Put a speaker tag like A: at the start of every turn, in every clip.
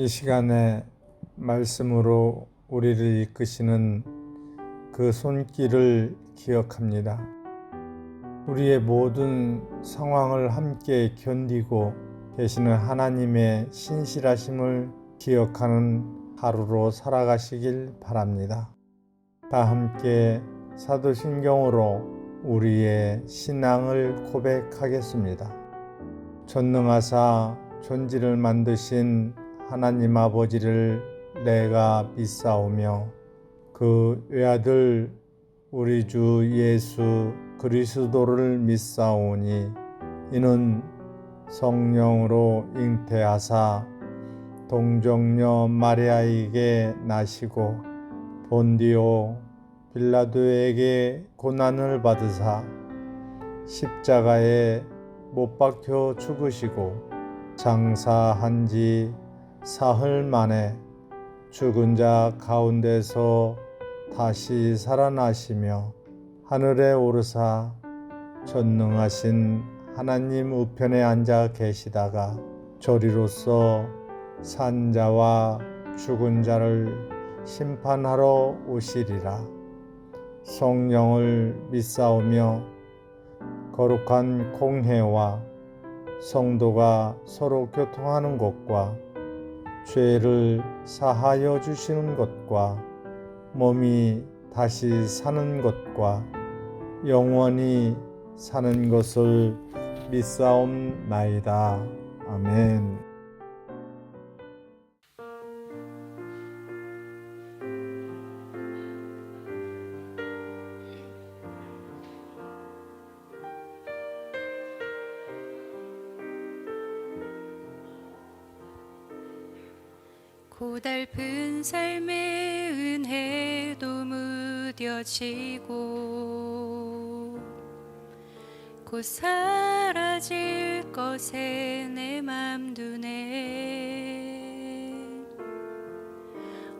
A: 이 시간에 말씀으로 우리를 이끄시는 그 손길을 기억합니다. 우리의 모든 상황을 함께 견디고 계시는 하나님의 신실하심을 기억하는 하루로 살아가시길 바랍니다. 다 함께 사도신경으로 우리의 신앙을 고백하겠습니다. 전능하사 존재를 만드신 하나님 아버지를 내가 믿사오며 그 외아들 우리 주 예수 그리스도를 믿사오니 이는 성령으로 잉태하사 동정녀 마리아에게 나시고 본디오 빌라도에게 고난을 받으사 십자가에 못 박혀 죽으시고 장사한 지 사흘 만에 죽은 자 가운데서 다시 살아나시며 하늘에 오르사 전능하신 하나님 우편에 앉아 계시다가 저리로서 산 자와 죽은 자를 심판하러 오시리라. 성령을 믿사오며 거룩한 공회와 성도가 서로 교통하는 것과 죄를 사하여 주시는 것과 몸이 다시 사는 것과 영원히 사는 것을 믿사옵나이다. 아멘.
B: 고달픈 삶의 은혜도 무뎌지고 곧 사라질 것에 내 맘 두네.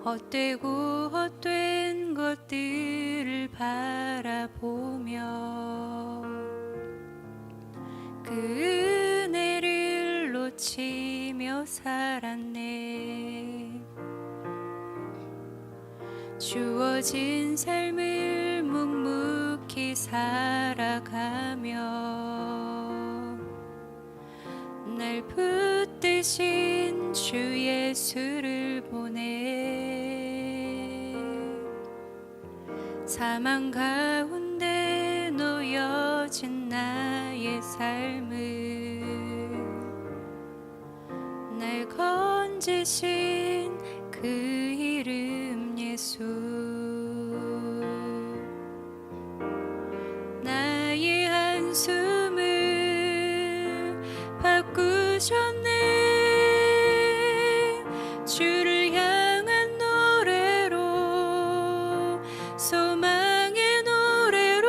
B: 헛되고 헛된 것들을 바라보며 그 은혜를 놓치며 살았네. 주어진 삶을 묵묵히 살아가며 날 붙드신 주 예수를 보내. 사망 가운데 놓여진 나의 삶을 날 건지신 그 이름 예수. 나의 한숨을 바꾸셨네. 주를 향한 노래로, 소망의 노래로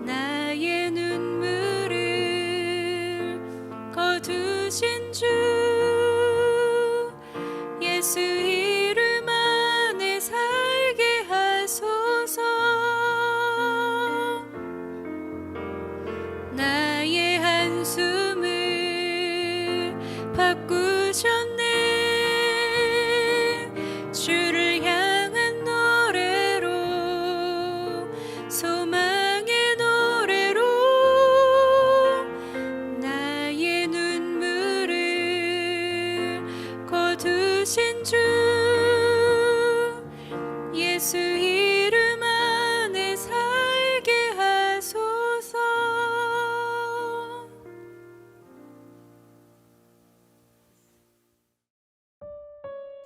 B: 나의 눈물을 거두신 주 예수 이름 안에 살게 하소서. 나의 한숨을 바꾸셨네. 주를 향한 노래로, 소망의 노래로 나의 눈물을 거두신 주 예수 이름 안에 살게 하소서.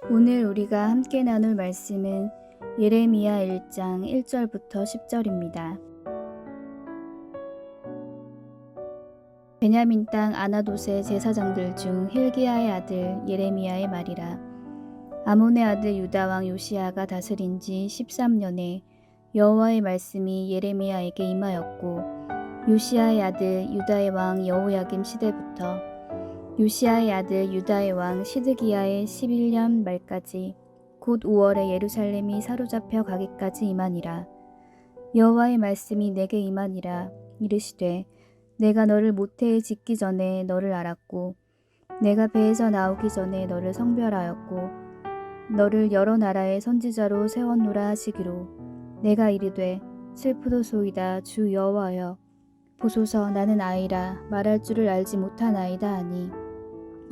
C: 오늘 우리가 함께 나눌 말씀은 예레미야 1장 1절부터 10절입니다. 베냐민 땅 아나돗의 제사장들 중 힐기야의 아들 예레미야의 말이라. 아몬의 아들 유다 왕 요시야가 다스린 지 13년에 여호와의 말씀이 예레미야에게 임하였고, 요시야의 아들 유다의 왕 여호야김 시대부터 요시야의 아들 유다의 왕 시드기야의 11년 말까지 곧 5월에 예루살렘이 사로잡혀 가기까지 임하니라. 여호와의 말씀이 내게 임하니라. 이르시되 내가 너를 모태에 짓기 전에 너를 알았고 내가 배에서 나오기 전에 너를 성별하였고 너를 여러 나라의 선지자로 세웠노라 하시기로 내가 이르되 슬프도소이다 주 여호와여 보소서 나는 아이라 말할 줄을 알지 못하나이다 하니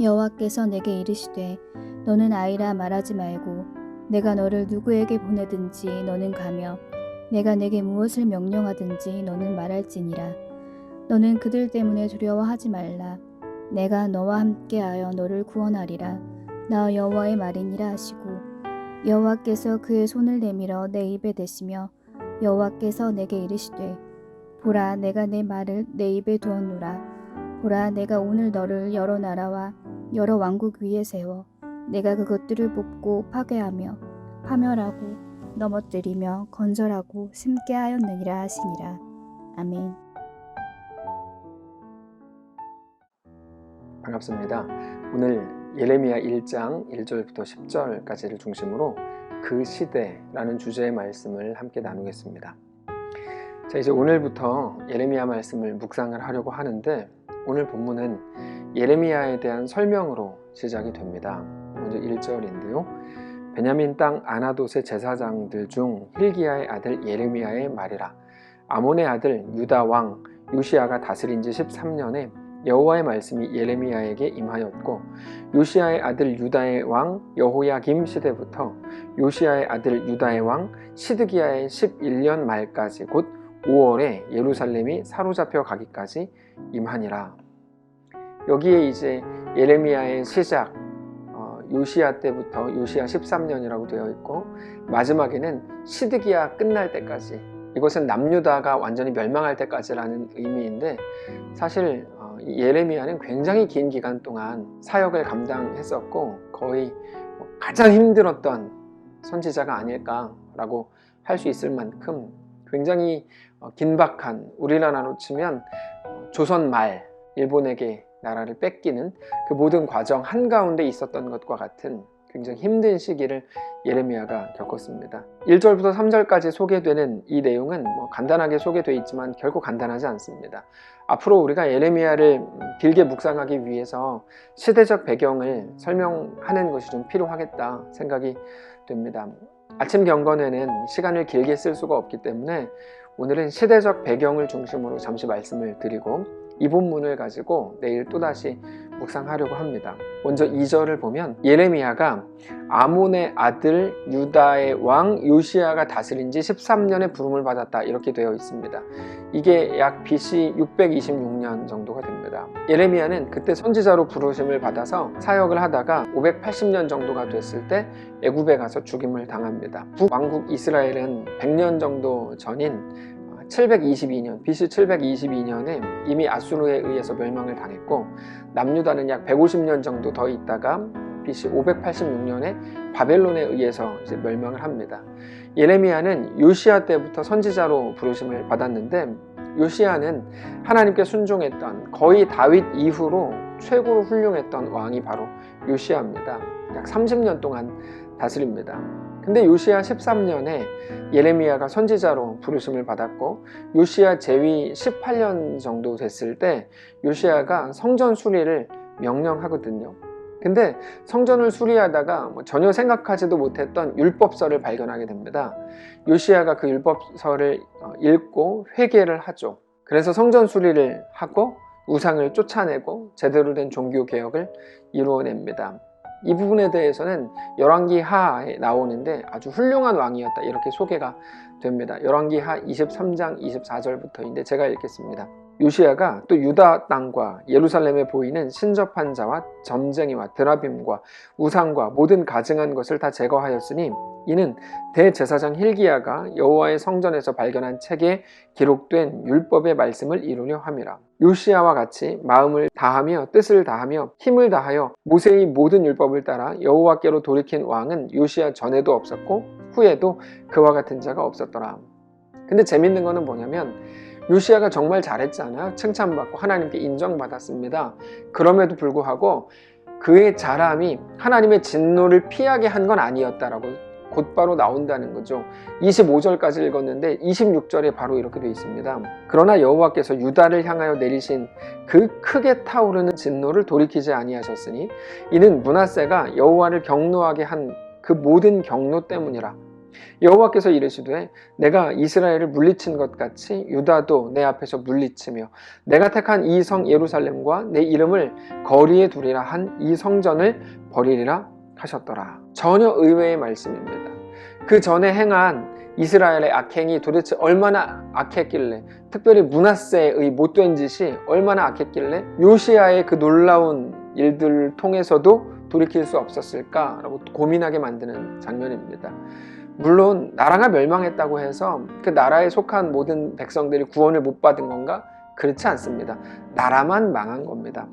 C: 여호와께서 내게 이르시되 너는 아이라 말하지 말고 내가 너를 누구에게 보내든지 너는 가며 내가 내게 무엇을 명령하든지 너는 말할지니라. 너는 그들 때문에 두려워하지 말라. 내가 너와 함께하여 너를 구원하리라. 나 여호와의 말이니라 하시고 여호와께서 그의 손을 내밀어 내 입에 대시며 여호와께서 내게 이르시되 보라 내가 내 말을 내 입에 두었노라. 보라 내가 오늘 너를 여러 나라와 여러 왕국 위에 세워 내가 그것들을 뽑고 파괴하며 파멸하고 넘어뜨리며 건설하고 심게 하였느니라 하시니라. 아멘.
D: 반갑습니다. 오늘 예레미야 1장 1절부터 10절까지를 중심으로 그 시대라는 주제의 말씀을 함께 나누겠습니다. 자, 이제 오늘부터 예레미야 말씀을 묵상을 하려고 하는데 오늘 본문은 예레미야에 대한 설명으로 시작이 됩니다. 먼저 1절인데요. 베냐민 땅 아나돗의 제사장들 중 힐기야의 아들 예레미야의 말이라. 아몬의 아들 유다 왕 요시야가 다스린 지 13년에 여호와의 말씀이 예레미야에게 임하였고 요시야의 아들 유다의 왕 여호야김 시대부터 요시야의 아들 유다의 왕 시드기야의 11년 말까지 곧 5월에 예루살렘이 사로잡혀 가기까지 임하니라. 여기에 이제 예레미야의 시작 요시야 때부터 요시야 13년이라고 되어 있고 마지막에는 시드기야 끝날 때까지, 이것은 남유다가 완전히 멸망할 때까지라는 의미인데 사실 예레미야는 굉장히 긴 기간 동안 사역을 감당했었고 거의 가장 힘들었던 선지자가 아닐까라고 할 수 있을 만큼 굉장히 긴박한, 우리나라로 치면 조선 말 일본에게 나라를 뺏기는 그 모든 과정 한가운데 있었던 것과 같은 굉장히 힘든 시기를 예레미야가 겪었습니다. 1절부터 3절까지 소개되는 이 내용은 간단하게 소개되어 있지만 결코 간단하지 않습니다. 앞으로 우리가 예레미야를 길게 묵상하기 위해서 시대적 배경을 설명하는 것이 좀 필요하겠다 생각이 됩니다. 아침 경건에는 시간을 길게 쓸 수가 없기 때문에 오늘은 시대적 배경을 중심으로 잠시 말씀을 드리고 이 본문을 가지고 내일 또다시 묵상하려고 합니다. 먼저 2절을 보면 예레미야가 아몬의 아들 유다의 왕 요시야가 다스린 지 13년의 부름을 받았다 이렇게 되어 있습니다. 이게 약 BC 626년 정도가 됩니다. 예레미야는 그때 선지자로 부르심을 받아서 사역을 하다가 580년 정도가 됐을 때 애굽에 가서 죽임을 당합니다. 북왕국 이스라엘은 100년 정도 전인 722년, BC 722년에 이미 아수르에 의해서 멸망을 당했고 남유다는 약 150년 정도 더 있다가 BC 586년에 바벨론에 의해서 이제 멸망을 합니다. 예레미야는 요시야 때부터 선지자로 부르심을 받았는데 요시야는 하나님께 순종했던, 거의 다윗 이후로 최고로 훌륭했던 왕이 바로 요시야입니다. 약 30년 동안 다스립니다. 근데 요시야 13년에 예레미야가 선지자로 부르심을 받았고 요시야 재위 18년 정도 됐을 때 요시야가 성전 수리를 명령하거든요. 근데 성전을 수리하다가 전혀 생각하지도 못했던 율법서를 발견하게 됩니다. 요시야가 그 율법서를 읽고 회개를 하죠. 그래서 성전 수리를 하고 우상을 쫓아내고 제대로 된 종교 개혁을 이루어냅니다. 이 부분에 대해서는 열왕기하에 나오는데 아주 훌륭한 왕이었다 이렇게 소개가 됩니다. 열왕기하 23장 24절부터인데 제가 읽겠습니다. 요시야가 또 유다 땅과 예루살렘에 보이는 신접한 자와 점쟁이와 드라빔과 우상과 모든 가증한 것을 다 제거하였으니 이는 대제사장 힐기야가 여호와의 성전에서 발견한 책에 기록된 율법의 말씀을 이루려 함이라. 요시야와 같이 마음을 다하며 뜻을 다하며 힘을 다하여 모세의 모든 율법을 따라 여호와께로 돌이킨 왕은 요시야 전에도 없었고 후에도 그와 같은 자가 없었더라. 근데 재밌는 거는 뭐냐면 요시야가 정말 잘했잖아요. 칭찬받고 하나님께 인정받았습니다. 그럼에도 불구하고 그의 잘함이 하나님의 진노를 피하게 한 건 아니었다라고 곧바로 나온다는 거죠. 25절까지 읽었는데 26절에 바로 이렇게 되어 있습니다. 그러나 여호와께서 유다를 향하여 내리신 그 크게 타오르는 진노를 돌이키지 아니하셨으니 이는 므낫세가 여호와를 경노하게 한 그 모든 경노 때문이라. 여호와께서 이르시되 내가 이스라엘을 물리친 것 같이 유다도 내 앞에서 물리치며 내가 택한 이 성 예루살렘과 내 이름을 거리에 두리라 한 이 성전을 버리리라 하셨더라. 전혀 의외의 말씀입니다. 그 전에 행한 이스라엘의 악행이 도대체 얼마나 악했길래, 특별히 므낫세의 못된 짓이 얼마나 악했길래 요시야의 그 놀라운 일들을 통해서도 돌이킬 수 없었을까라고 고민하게 만드는 장면입니다. 물론 나라가 멸망했다고 해서 그 나라에 속한 모든 백성들이 구원을 못 받은 건가? 그렇지 않습니다. 나라만 망한 겁니다.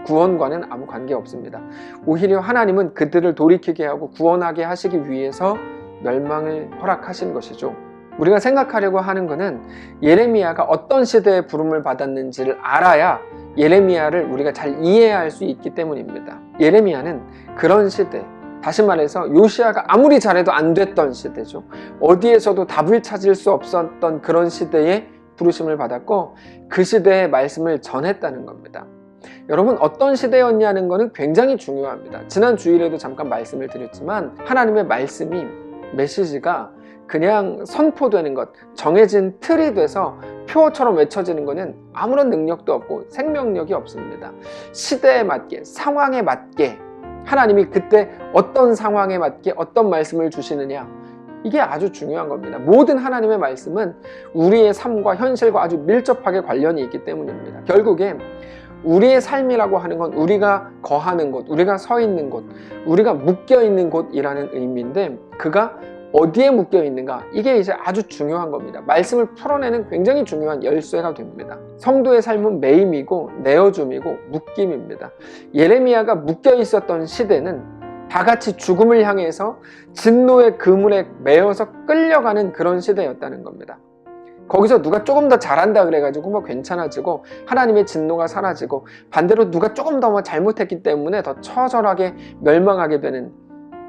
D: 구원과는 아무 관계 없습니다. 오히려 하나님은 그들을 돌이키게 하고 구원하게 하시기 위해서 멸망을 허락하신 것이죠. 우리가 생각하려고 하는 것은 예레미야가 어떤 시대에 부름을 받았는지를 알아야 예레미야를 우리가 잘 이해할 수 있기 때문입니다. 예레미야는 그런 시대, 다시 말해서 요시야가 아무리 잘해도 안 됐던 시대죠. 어디에서도 답을 찾을 수 없었던 그런 시대에 부르심을 받았고 그 시대의 말씀을 전했다는 겁니다. 여러분, 어떤 시대였냐는 것은 굉장히 중요합니다. 지난 주일에도 잠깐 말씀을 드렸지만 하나님의 말씀이, 메시지가 그냥 선포되는 것, 정해진 틀이 돼서 표어처럼 외쳐지는 것은 아무런 능력도 없고 생명력이 없습니다. 시대에 맞게, 상황에 맞게 하나님이 그때 어떤 상황에 맞게 어떤 말씀을 주시느냐, 이게 아주 중요한 겁니다. 모든 하나님의 말씀은 우리의 삶과 현실과 아주 밀접하게 관련이 있기 때문입니다. 결국에 우리의 삶이라고 하는 건 우리가 거하는 곳, 우리가 서 있는 곳, 우리가 묶여 있는 곳이라는 의미인데 그가 어디에 묶여 있는가, 이게 이제 아주 중요한 겁니다. 말씀을 풀어내는 굉장히 중요한 열쇠가 됩니다. 성도의 삶은 매임이고 내어줌이고 묶임입니다. 예레미야가 묶여 있었던 시대는 다 같이 죽음을 향해서 진노의 그물에 매여서 끌려가는 그런 시대였다는 겁니다. 거기서 누가 조금 더 잘한다 그래가지고 뭐 괜찮아지고 하나님의 진노가 사라지고, 반대로 누가 조금 더 뭐 잘못했기 때문에 더 처절하게 멸망하게 되는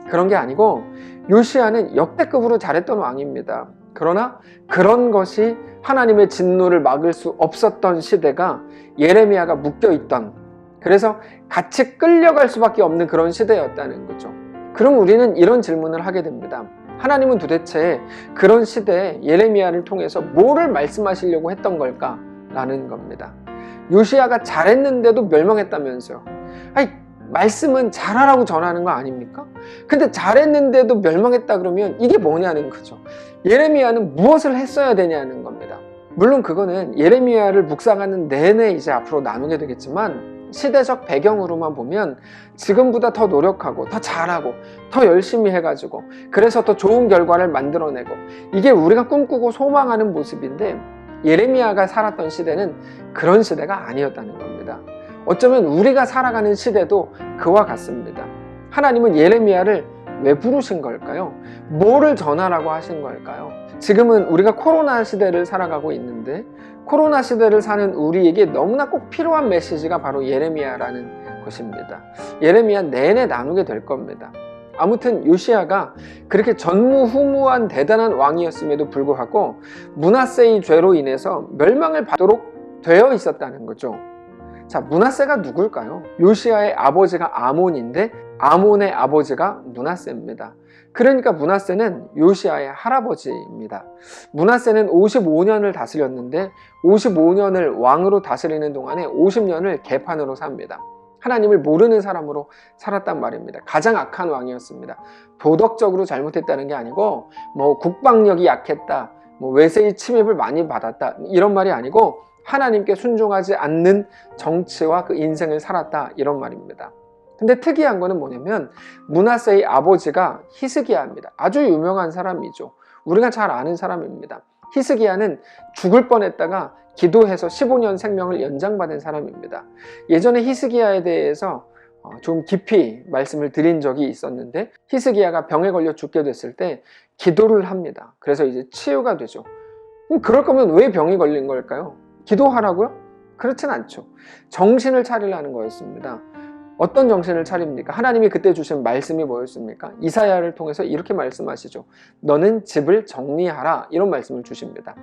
D: 그런 게 아니고, 요시야는 역대급으로 잘했던 왕입니다. 그러나 그런 것이 하나님의 진노를 막을 수 없었던 시대가 예레미야가 묶여있던, 그래서 같이 끌려갈 수밖에 없는 그런 시대였다는 거죠. 그럼 우리는 이런 질문을 하게 됩니다. 하나님은 도대체 그런 시대에 예레미야를 통해서 뭐를 말씀하시려고 했던 걸까? 라는 겁니다. 요시야가 잘했는데도 멸망했다면서요. 아니, 말씀은 잘하라고 전하는 거 아닙니까? 근데 잘했는데도 멸망했다 그러면 이게 뭐냐는 거죠. 예레미야는 무엇을 했어야 되냐는 겁니다. 물론 그거는 예레미야를 묵상하는 내내 이제 앞으로 나누게 되겠지만, 시대적 배경으로만 보면 지금보다 더 노력하고 더 잘하고 더 열심히 해가지고 그래서 더 좋은 결과를 만들어내고, 이게 우리가 꿈꾸고 소망하는 모습인데 예레미야가 살았던 시대는 그런 시대가 아니었다는 겁니다. 어쩌면 우리가 살아가는 시대도 그와 같습니다. 하나님은 예레미야를 왜 부르신 걸까요? 뭐를 전하라고 하신 걸까요? 지금은 우리가 코로나 시대를 살아가고 있는데 코로나 시대를 사는 우리에게 너무나 꼭 필요한 메시지가 바로 예레미야라는 것입니다. 예레미야 내내 나누게 될 겁니다. 아무튼 요시야가 그렇게 전무후무한 대단한 왕이었음에도 불구하고 므낫세의 죄로 인해서 멸망을 받도록 되어 있었다는 거죠. 자, 므낫세가 누굴까요? 요시야의 아버지가 아몬인데 아몬의 아버지가 므낫세입니다. 그러니까 므낫세는 요시야의 할아버지입니다. 므낫세는 55년을 다스렸는데 55년을 왕으로 다스리는 동안에 50년을 개판으로 삽니다. 하나님을 모르는 사람으로 살았단 말입니다. 가장 악한 왕이었습니다. 도덕적으로 잘못했다는 게 아니고 뭐 국방력이 약했다, 뭐 외세의 침입을 많이 받았다, 이런 말이 아니고 하나님께 순종하지 않는 정치와 그 인생을 살았다, 이런 말입니다. 근데 특이한 거는 뭐냐면 므낫세의 아버지가 히스기야입니다. 아주 유명한 사람이죠. 우리가 잘 아는 사람입니다. 히스기야는 죽을 뻔했다가 기도해서 15년 생명을 연장받은 사람입니다. 예전에 히스기야에 대해서 좀 깊이 말씀을 드린 적이 있었는데, 히스기야가 병에 걸려 죽게 됐을 때 기도를 합니다. 그래서 이제 치유가 되죠. 그럴 거면 왜 병이 걸린 걸까요? 기도하라고요? 그렇진 않죠. 정신을 차리라는 거였습니다. 어떤 정신을 차립니까? 하나님이 그때 주신 말씀이 뭐였습니까? 이사야를 통해서 이렇게 말씀하시죠. 너는 집을 정리하라. 이런 말씀을 주십니다.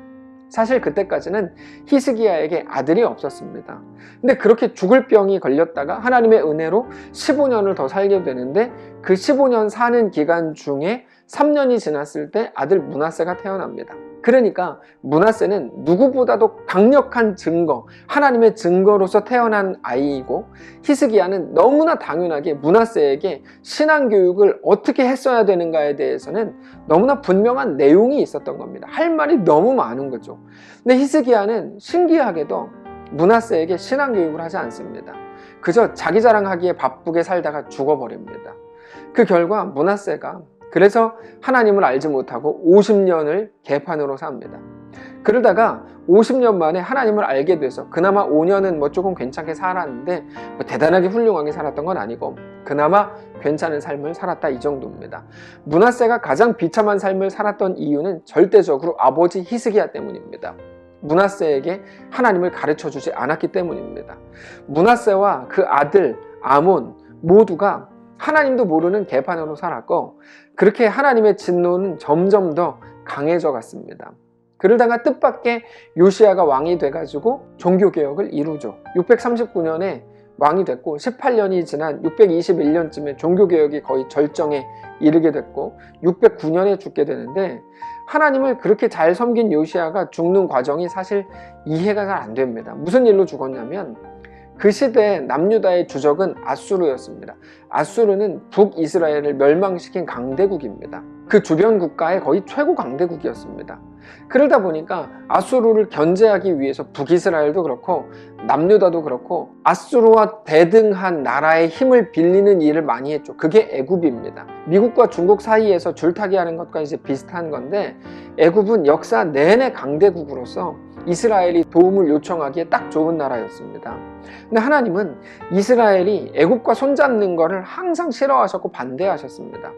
D: 사실 그때까지는 히스기야에게 아들이 없었습니다. 근데 그렇게 죽을 병이 걸렸다가 하나님의 은혜로 15년을 더 살게 되는데 그 15년 사는 기간 중에 3년이 지났을 때 아들 므낫세가 태어납니다. 그러니까 므낫세는 누구보다도 강력한 증거, 하나님의 증거로서 태어난 아이이고 히스기야는 너무나 당연하게 므낫세에게 신앙교육을 어떻게 했어야 되는가에 대해서는 너무나 분명한 내용이 있었던 겁니다. 할 말이 너무 많은 거죠. 근데 히스기야는 신기하게도 므낫세에게 신앙교육을 하지 않습니다. 그저 자기 자랑하기에 바쁘게 살다가 죽어버립니다. 그 결과 므낫세가 그래서 하나님을 알지 못하고 50년을 개판으로 삽니다. 그러다가 50년 만에 하나님을 알게 돼서 그나마 5년은 뭐 조금 괜찮게 살았는데 뭐 대단하게 훌륭하게 살았던 건 아니고 그나마 괜찮은 삶을 살았다 이 정도입니다. 므낫세가 가장 비참한 삶을 살았던 이유는 절대적으로 아버지 히스기야 때문입니다. 므낫세에게 하나님을 가르쳐주지 않았기 때문입니다. 므낫세와 그 아들 아몬 모두가 하나님도 모르는 개판으로 살았고 그렇게 하나님의 진노는 점점 더 강해져 갔습니다. 그러다가 뜻밖의 요시야가 왕이 돼가지고 종교개혁을 이루죠. 639년에 왕이 됐고 18년이 지난 621년쯤에 종교개혁이 거의 절정에 이르게 됐고 609년에 죽게 되는데 하나님을 그렇게 잘 섬긴 요시야가 죽는 과정이 사실 이해가 잘 안 됩니다. 무슨 일로 죽었냐면 그 시대에 남유다의 주적은 아수르였습니다. 아수르는 북이스라엘을 멸망시킨 강대국입니다. 그 주변 국가의 거의 최고 강대국이었습니다. 그러다 보니까 아수르를 견제하기 위해서 북이스라엘도 그렇고 남유다도 그렇고 아수르와 대등한 나라의 힘을 빌리는 일을 많이 했죠. 그게 애굽입니다. 미국과 중국 사이에서 줄타기 하는 것과 이제 비슷한 건데 애굽은 역사 내내 강대국으로서 이스라엘이 도움을 요청하기에 딱 좋은 나라였습니다. 근데 하나님은 이스라엘이 애굽과 손잡는 것을 항상 싫어하셨고 반대하셨습니다.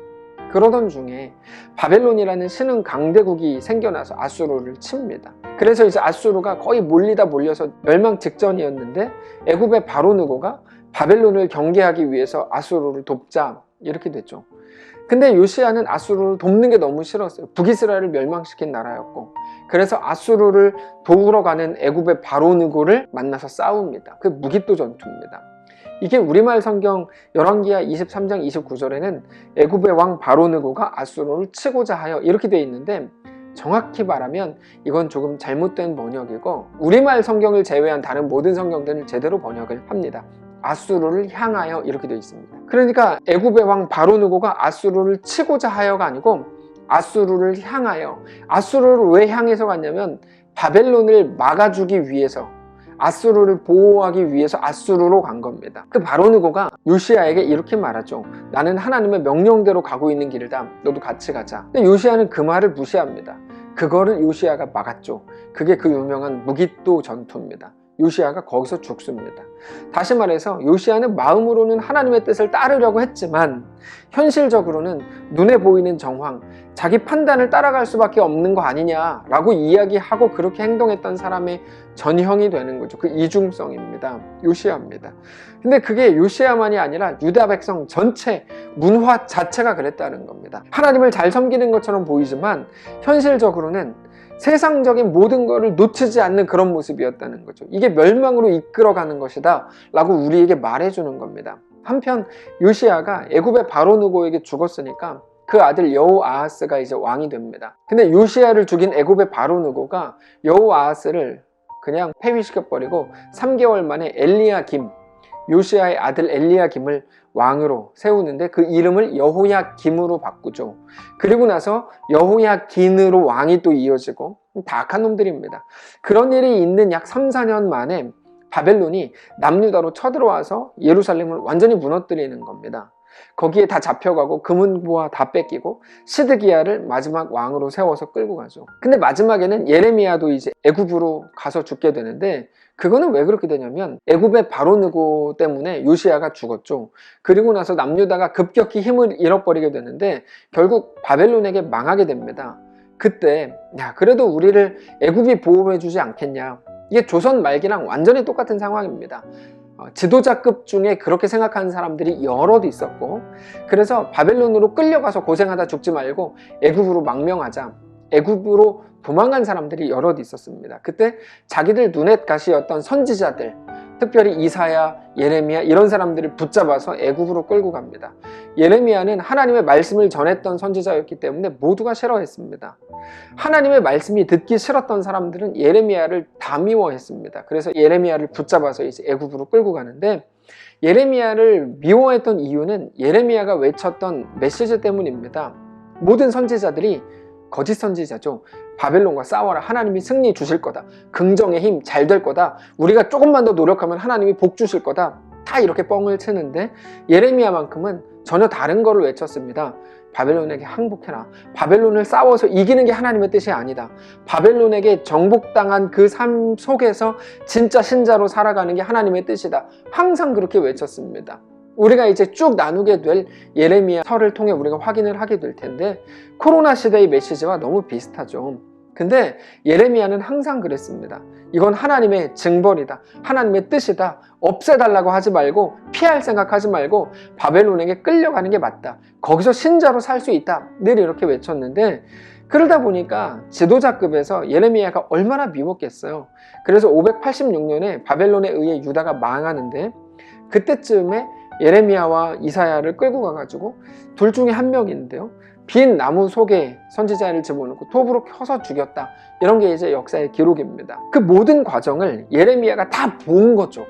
D: 그러던 중에 바벨론이라는 신흥 강대국이 생겨나서 아수르를 칩니다. 그래서 이제 아수르가 거의 몰려서 멸망 직전이었는데 애굽의 바로 느고가 바벨론을 경계하기 위해서 아수르를 돕자 이렇게 됐죠. 근데 요시야는 아수르를 돕는 게 너무 싫었어요. 북이스라엘을 멸망시킨 나라였고 그래서 아수르를 도우러 가는 애굽의 바로 느고를 만나서 싸웁니다. 그 무기또 전투입니다. 이게 우리말 성경 열왕기하 23장 29절에는 애굽의 왕 바로 느고가 아수르를 치고자 하여 이렇게 되어 있는데 정확히 말하면 이건 조금 잘못된 번역이고 우리말 성경을 제외한 다른 모든 성경들은 제대로 번역을 합니다. 아수르를 향하여 이렇게 되어 있습니다. 그러니까 애굽의 왕 바로 느고가 아수르를 치고자 하여가 아니고 아수르를 향하여. 아수르를 왜 향해서 갔냐면 바벨론을 막아주기 위해서, 아수르를 보호하기 위해서 아수르로 간 겁니다. 그 바로 느고가 요시야에게 이렇게 말하죠. 나는 하나님의 명령대로 가고 있는 길이다. 너도 같이 가자. 근데 요시야는 그 말을 무시합니다. 그거를 요시야가 막았죠. 그게 그 유명한 무기또 전투입니다. 요시야가 거기서 죽습니다. 다시 말해서 요시야는 마음으로는 하나님의 뜻을 따르려고 했지만 현실적으로는 눈에 보이는 정황, 자기 판단을 따라갈 수밖에 없는 거 아니냐라고 이야기하고 그렇게 행동했던 사람의 전형이 되는 거죠. 그 이중성입니다. 요시야입니다. 근데 그게 요시야만이 아니라 유다 백성 전체 문화 자체가 그랬다는 겁니다. 하나님을 잘 섬기는 것처럼 보이지만 현실적으로는 세상적인 모든 것을 놓치지 않는 그런 모습이었다는 거죠. 이게 멸망으로 이끌어가는 것이다 라고 우리에게 말해주는 겁니다. 한편 요시야가 애굽의 바로 느고에게 죽었으니까 그 아들 여호아하스가 이제 왕이 됩니다. 근데 요시야를 죽인 애굽의 바로 느고가 여호아하스를 그냥 폐위시켜버리고 3개월 만에 엘리야김, 요시야의 아들 엘리야김을 왕으로 세우는데 그 이름을 여호야김으로 바꾸죠. 그리고 나서 여호야긴으로 왕이 또 이어지고 다 악한 놈들입니다. 그런 일이 있는 약 3, 4년 만에 바벨론이 남유다로 쳐들어와서 예루살렘을 완전히 무너뜨리는 겁니다. 거기에 다 잡혀가고 금은보화 다 뺏기고 시드기야를 마지막 왕으로 세워서 끌고 가죠. 근데 마지막에는 예레미야도 이제 애굽으로 가서 죽게 되는데 그거는 왜 그렇게 되냐면 애굽의 바로 느고 때문에 요시야가 죽었죠. 그리고 나서 남유다가 급격히 힘을 잃어버리게 되는데 결국 바벨론에게 망하게 됩니다. 그때 야 그래도 우리를 애굽이 보호해주지 않겠냐. 이게 조선 말기랑 완전히 똑같은 상황입니다. 지도자급 중에 그렇게 생각하는 사람들이 여럿 있었고, 그래서 바벨론으로 끌려가서 고생하다 죽지 말고 애굽으로 망명하자, 애굽으로 도망간 사람들이 여럿 있었습니다. 그때 자기들 눈엣 가시였던 선지자들, 특별히 이사야, 예레미야 이런 사람들을 붙잡아서 애굽으로 끌고 갑니다. 예레미야는 하나님의 말씀을 전했던 선지자였기 때문에 모두가 싫어했습니다. 하나님의 말씀이 듣기 싫었던 사람들은 예레미야를 다 미워했습니다. 그래서 예레미야를 붙잡아서 이제 애굽으로 끌고 가는데, 예레미야를 미워했던 이유는 예레미야가 외쳤던 메시지 때문입니다. 모든 선지자들이 거짓 선지자죠. 바벨론과 싸워라. 하나님이 승리 주실 거다. 긍정의 힘 잘 될 거다. 우리가 조금만 더 노력하면 하나님이 복 주실 거다. 다 이렇게 뻥을 치는데, 예레미야만큼은 전혀 다른 거를 외쳤습니다. 바벨론에게 항복해라. 바벨론을 싸워서 이기는 게 하나님의 뜻이 아니다. 바벨론에게 정복당한 그 삶 속에서 진짜 신자로 살아가는 게 하나님의 뜻이다. 항상 그렇게 외쳤습니다. 우리가 이제 쭉 나누게 될 예레미야 서를 통해 우리가 확인을 하게 될 텐데, 코로나 시대의 메시지와 너무 비슷하죠. 근데 예레미야는 항상 그랬습니다. 이건 하나님의 징벌이다. 하나님의 뜻이다. 없애달라고 하지 말고, 피할 생각하지 말고 바벨론에게 끌려가는 게 맞다. 거기서 신자로 살 수 있다. 늘 이렇게 외쳤는데, 그러다 보니까 지도자급에서 예레미야가 얼마나 미웠겠어요. 그래서 586년에 바벨론에 의해 유다가 망하는데, 그때쯤에 예레미야와 이사야를 끌고 가가지고 둘 중에 한 명인데요, 빈 나무 속에 선지자를 집어넣고 톱으로 켜서 죽였다. 이런 게 이제 역사의 기록입니다. 그 모든 과정을 예레미야가 다 본 거죠.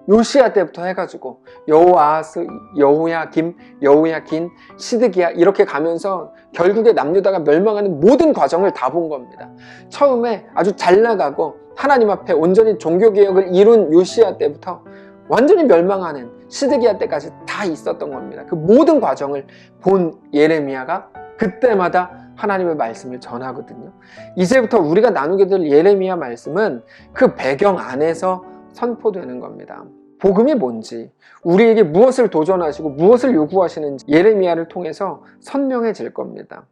D: 요시야 때부터 해가지고 여호아스, 여호야김, 여호야긴, 시드기야 이렇게 가면서 결국에 남유다가 멸망하는 모든 과정을 다 본 겁니다. 처음에 아주 잘 나가고 하나님 앞에 온전히 종교개혁을 이룬 요시야 때부터 완전히 멸망하는 시드기야 때까지 다 있었던 겁니다. 그 모든 과정을 본 예레미야가 그때마다 하나님의 말씀을 전하거든요. 이제부터 우리가 나누게 될 예레미야 말씀은 그 배경 안에서 선포되는 겁니다. 복음이 뭔지, 우리에게 무엇을 도전하시고 무엇을 요구하시는지 예레미야를 통해서 선명해질 겁니다.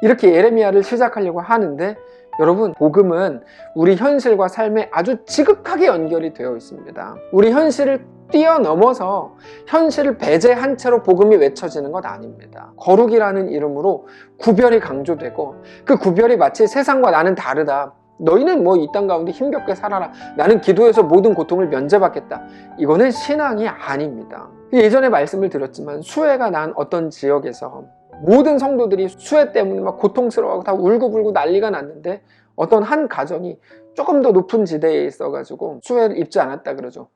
D: 이렇게 예레미야를 시작하려고 하는데, 여러분, 복음은 우리 현실과 삶에 아주 지극하게 연결이 되어 있습니다. 우리 현실을 뛰어넘어서 현실을 배제한 채로 복음이 외쳐지는 것 아닙니다. 거룩이라는 이름으로 구별이 강조되고, 그 구별이 마치 세상과 나는 다르다. 너희는 뭐 이 땅 가운데 힘겹게 살아라. 나는 기도해서 모든 고통을 면제받겠다. 이거는 신앙이 아닙니다. 예전에 말씀을 드렸지만 수해가 난 어떤 지역에서 모든 성도들이 수해 때문에 막 고통스러워하고 다 울고불고 난리가 났는데, 어떤 한 가정이 조금 더 높은 지대에 있어가지고 수해를 입지 않았다 그러죠.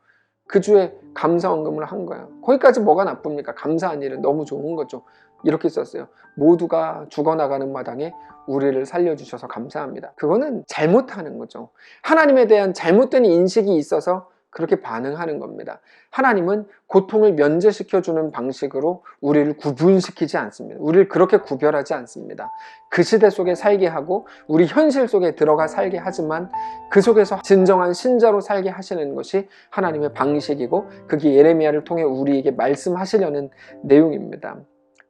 D: 그 주에 감사헌금을 한 거예요. 거기까지 뭐가 나쁩니까? 감사한 일은 너무 좋은 거죠. 이렇게 썼어요. 모두가 죽어나가는 마당에 우리를 살려주셔서 감사합니다. 그거는 잘못하는 거죠. 하나님에 대한 잘못된 인식이 있어서 그렇게 반응하는 겁니다. 하나님은 고통을 면제시켜주는 방식으로 우리를 구분시키지 않습니다. 우리를 그렇게 구별하지 않습니다. 그 시대 속에 살게 하고 우리 현실 속에 들어가 살게 하지만, 그 속에서 진정한 신자로 살게 하시는 것이 하나님의 방식이고, 그게 예레미야를 통해 우리에게 말씀하시려는 내용입니다.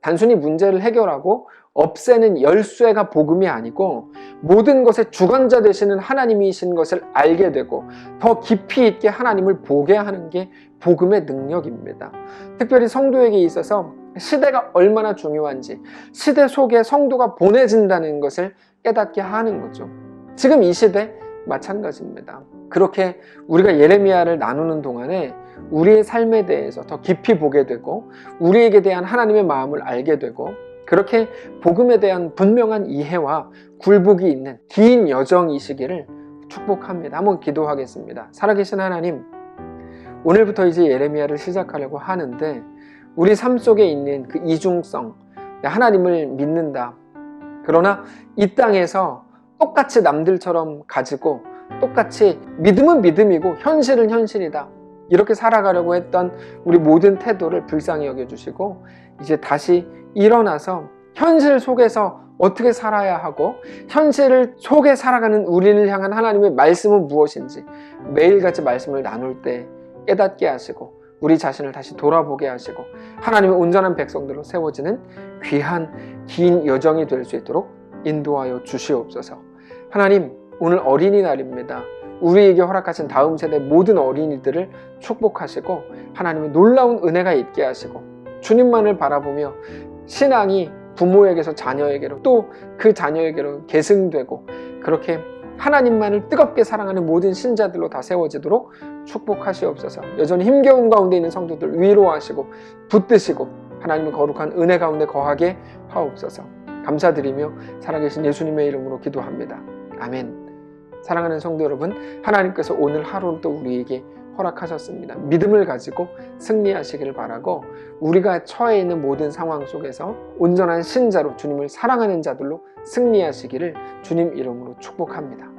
D: 단순히 문제를 해결하고 없애는 열쇠가 복음이 아니고, 모든 것의 주관자 되시는 하나님이신 것을 알게 되고 더 깊이 있게 하나님을 보게 하는 게 복음의 능력입니다. 특별히 성도에게 있어서 시대가 얼마나 중요한지, 시대 속에 성도가 보내진다는 것을 깨닫게 하는 거죠. 지금 이 시대 마찬가지입니다. 그렇게 우리가 예레미야를 나누는 동안에 우리의 삶에 대해서 더 깊이 보게 되고, 우리에게 대한 하나님의 마음을 알게 되고, 그렇게 복음에 대한 분명한 이해와 굴복이 있는 긴 여정이시기를 축복합니다. 한번 기도하겠습니다. 살아계신 하나님, 오늘부터 이제 예레미야를 시작하려고 하는데, 우리 삶 속에 있는 그 이중성, 하나님을 믿는다. 그러나 이 땅에서 똑같이 남들처럼 가지고 똑같이 믿음은 믿음이고 현실은 현실이다. 이렇게 살아가려고 했던 우리 모든 태도를 불쌍히 여겨주시고, 이제 다시 일어나서 현실 속에서 어떻게 살아야 하고, 현실 속에 살아가는 우리를 향한 하나님의 말씀은 무엇인지 매일같이 말씀을 나눌 때 깨닫게 하시고, 우리 자신을 다시 돌아보게 하시고, 하나님의 온전한 백성들로 세워지는 귀한 긴 여정이 될 수 있도록 인도하여 주시옵소서. 하나님, 오늘 어린이날입니다. 우리에게 허락하신 다음 세대 모든 어린이들을 축복하시고 하나님의 놀라운 은혜가 있게 하시고 주님만을 바라보며 신앙이 부모에게서 자녀에게로 또 그 자녀에게로 계승되고 그렇게 하나님만을 뜨겁게 사랑하는 모든 신자들로 다 세워지도록 축복하시옵소서. 여전히 힘겨운 가운데 있는 성도들 위로하시고 붙드시고 하나님의 거룩한 은혜 가운데 거하게 하옵소서. 감사드리며 살아계신 예수님의 이름으로 기도합니다. 아멘. 사랑하는 성도 여러분, 하나님께서 오늘 하루를 또 우리에게 허락하셨습니다. 믿음을 가지고 승리하시기를 바라고 우리가 처해 있는 모든 상황 속에서 온전한 신자로 주님을 사랑하는 자들로 승리하시기를 주님 이름으로 축복합니다.